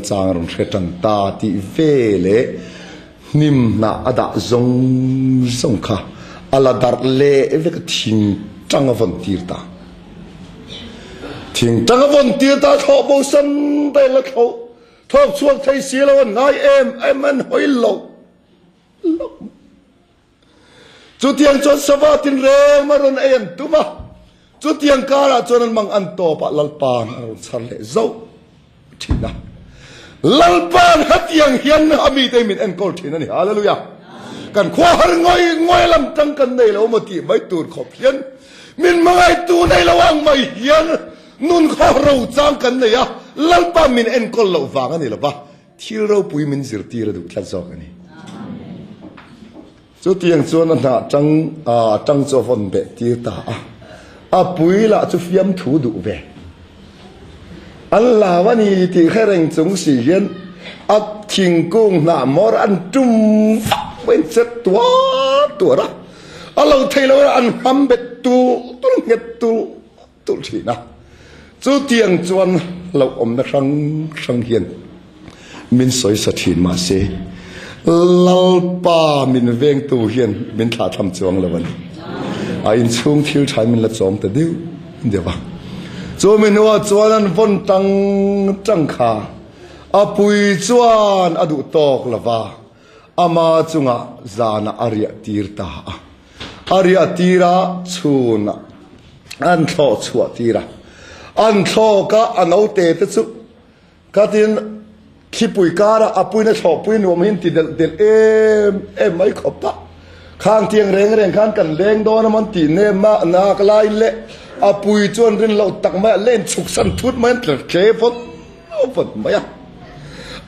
chang rong thretan ta ti ve le nim na ada zong zong kha ala dar le ve ka thing tang avon tir ta thing tang avon tir ta tho bo san te la tho thok chuak thai si lo ngai em an hoi lo chu tiang chon sawa tin re maron en tuma chu tiang kara chon mang an to pa lalpan char le zo thina lalpan hatiang hian ami te min en kol thina ni hallelujah kan khwa har ngoi lam tang kan nei lo ma ti mai tur khop hian min mangai tu nei lo ang mai hian nun kho ro chang kan nei a lalpa min en kol lo wang ani lo ba thil ro pui min zir ti ra du thla zok ani chu tiang chuan na tang cho von be ti ta a pui la chu fiam thu du ve Allah wani ti khereng chung si hian a thing kung na mor an tum wen set tua ra alo thailo an ham bet tu nget tu thina chu tiang chuan lo om na sang hian min soi sa thin ma se lalpa min veng tu hian min tha tham chuang lo wani a in chung thil thai min la chom ta deu dewa chu min wa chuan an von tang kha a pui chuan adu tok lawa ama chunga zana aria tirta aria tira chuna an tho chua tira an tho ka anau te te chu katin khi pui kara apui na tho pui no min ti del em mai khopa khang tiang reng khan kan leng do na man ti ne ma na klai le apui chuan rin lo tak ma len chuk san thut man tler ke fot maya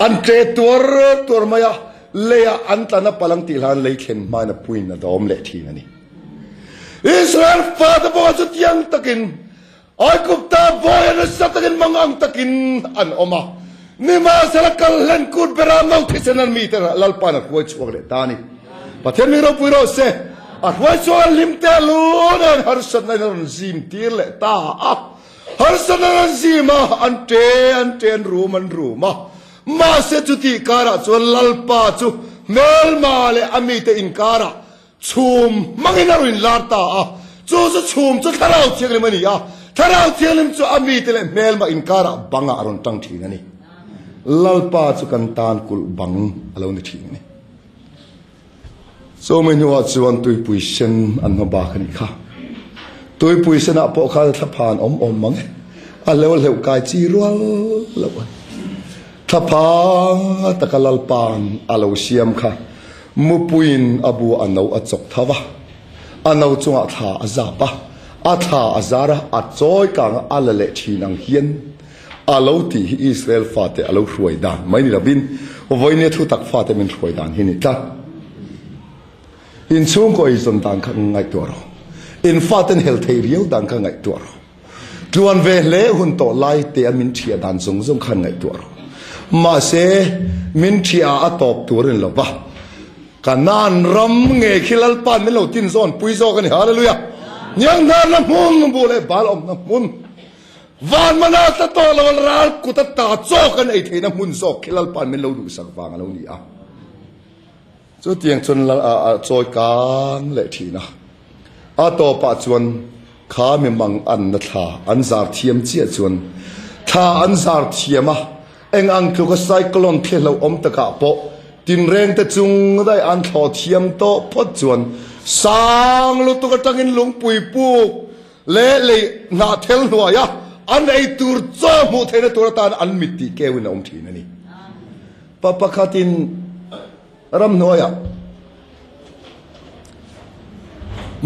an tre tur maya leya an tana palang tilhan lei khen ma na pui na dom le thi na ni Israel fa da bo chu tiang takin ai kup ta boy na satakin mangang takin an oma nima salakal len kut bera mau thisanan mi ta lalpa na khoi chuak le tani pathen mi ro pui ro se a khoi chuak lim te lu na har sat na ron zim tir le ta a har sat na ron zima an ten ru ma se chu ti kara chu lalpa chu mel ma le ami te in kara chum mangina rin larta a chu chum chu tharau thiang le mani a tharau thiang lim chu ami te le mel ma in kara banga ron tang thi na ni lalpa chu kan tan kul bang alo ni thi ni so me no chuan tui pui sen an ma ba khani kha tui pui sen a po kha thaphan om mang a leu kai chi rual lo thapa takalalpan alo siam kha mupuin abu anau achok thawa anau chunga tha azapa a tha azara a choi kang alale thinang hian alo ti Israel fate alo hruai dan mai ni rabin voine thu tak fate min hruai dan hini ta in chung ko izon dan kha ngai toro in faten hel thei riau dan kha ngai toro tuan ve le hun to lai te min thia dan zong khan ngai toro ma se min thia a top turin lo ba kanan ram nge khilal pan min lo tin zon pui zo kan hallelujah nyang na na mun bu le bal om na mun van mana ta to lo ral ku ta ta cho kan ai theina mun zo khilal pan min lo du sak wang lo ni a chu tiang chun la a choi kan le thina a to pa chuan kha mi mang an na tha an zar thiam chia chuan tha an zar thiama eng ang thu ka cyclone phelo om ta ka po tin reng ta chung dai an tho thiam to phot chuan sang lu tu ka tangin lung pui pu le na thel hnuai a an ei tur cho mu theina tur tan an miti kewin om thin ani papa khatin ram noya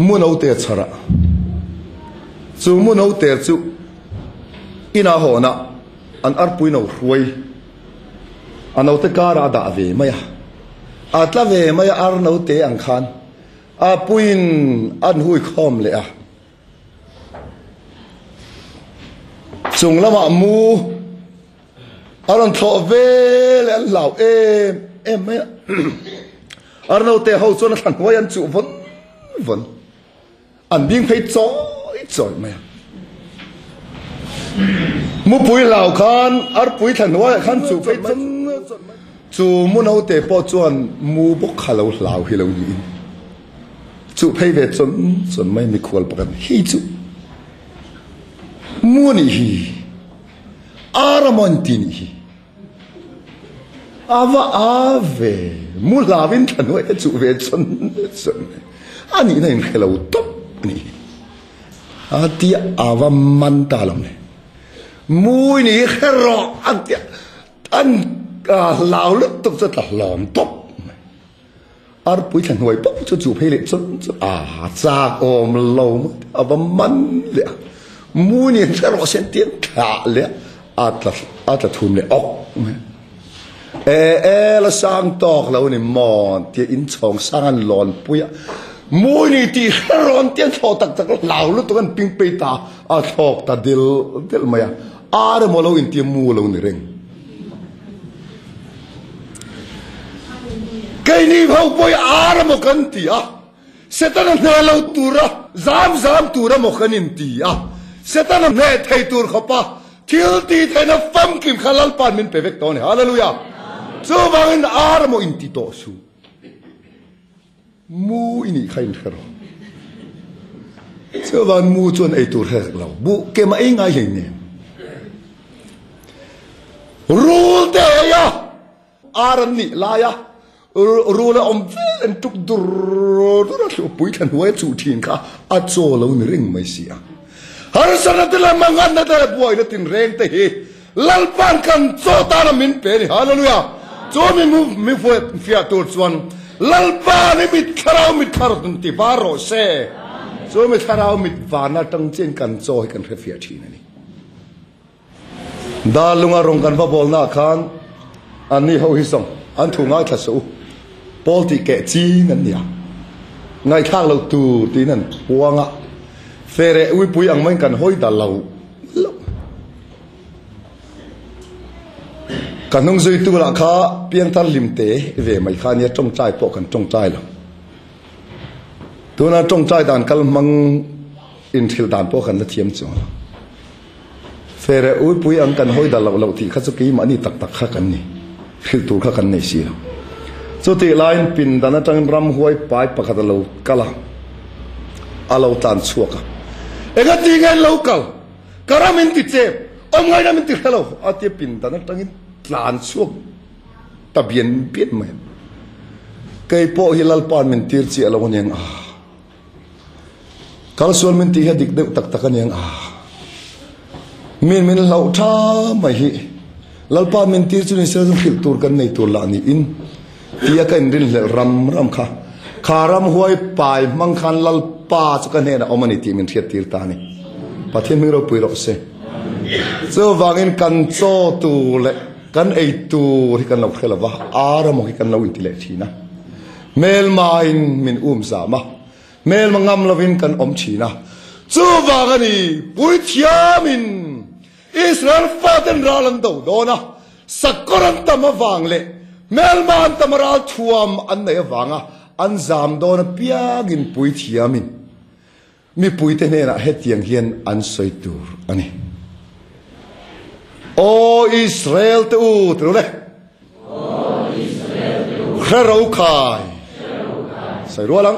muno te chara chu muno te chu ina hona an arpui no ruai anau te kara da ve maya atla ve maya ar no te ang khan a puin an hui khom le a chung lama mu aron tho ve le lau em maya ar no te ho chon than hoi an chu von an ding phei choi maya mu pui lau khan ar pui than wa khan chu pe chu mu no te po chuan mu bok khalo lau hi lo ni chu phei ve chon mai mi khol pakan hi chu mu ni hi aramon ti ni hi ava ave mu lavin than wa chu ve chon ani na in khelo top ni atia ava man talam ne mui ni khero atia an lao lúc tục rất là lòm top ar pui than hoi pop chu phei le chon cha om lo ava man le mui ni khero sen tien tha le atla thum le ok la sang tok lo ni mon ti in chong sang an lon puya mui ni ti ron tian tho tak lao lu to kan ping pe ta a thok ta dil maya ar mo lo in ti mu lo ni reng kai ni phau poi ar mo kan ti a setan na lo tura zam tura mo kan in ti a setan na thai tur khopa thil ti thena fam kim khalal pan min pe vek to ne hallelujah so bangin ar mo in ti to su mu ini khain kharo so van mu chon ai tur her lo bu ke ma ai ngai hin ne rule de ya aran ni la ya rule om en tuk dur so pui than huai chu thin kha a cho lo ni ring mai sia har sana de la mangan na de boy na tin reng te hi lal pan kan cho ta na min pe ni hallelujah cho mi fu fia tur chuan lalpa ni mit kharau tun ti baro se so mit kharau mit vana tang chen kan choi kan refia thi na ni da lunga rong kan va bol na khan ani ho hi song an thu ngai tha su pol ti ke chi nan nia ngai khang lo tu ti nan puanga fere ui pui ang mai kan hoi da lo kan nong zui tu la kha piang tar lim te ve mai kha nia trong chai po kan trong chai lo tu na trong chai dan kal mang in thil dan po kan la thiam chu fere ui pui ang kan hoi da lo thi kha chu ki ma ni tak kha kan ni thil tu kha kan nei si lo chu ti line pin dan atang ram huai pai pakhat lo kala alo tan chuaka ega ti ngai local karamin ti che om ngai na min ti hello ati pin dan atang tlan suok tabian piet mai kai po hilal pan min tir chi alo nyang kal sual min ti ha dik de tak tak nyang min lau tha mai hi lal pan min tir chu ni se zum khil tur kan nei tur la ni in tia kan rin le ram kha kharam huai pai mang khan lal pa chu kan he na omani ti min thiat tir ta ni pathin mi ro pui ro se so wangin kan cho tu le kan ei tu ri kan lo khela wa ara mo ki kan lo intile thina mel main min za ma mel mangam lovin kan om thina chu wa gani pui thiamin Israel faten ralan do dona sakoran tama wangle mel man tamaral thuam an nei wanga an zam dona piagin pui thiamin mi pui te ne na hetiang hian an soi tur ani o Israel te ut rule o Israel te ut kharau khai sai rualang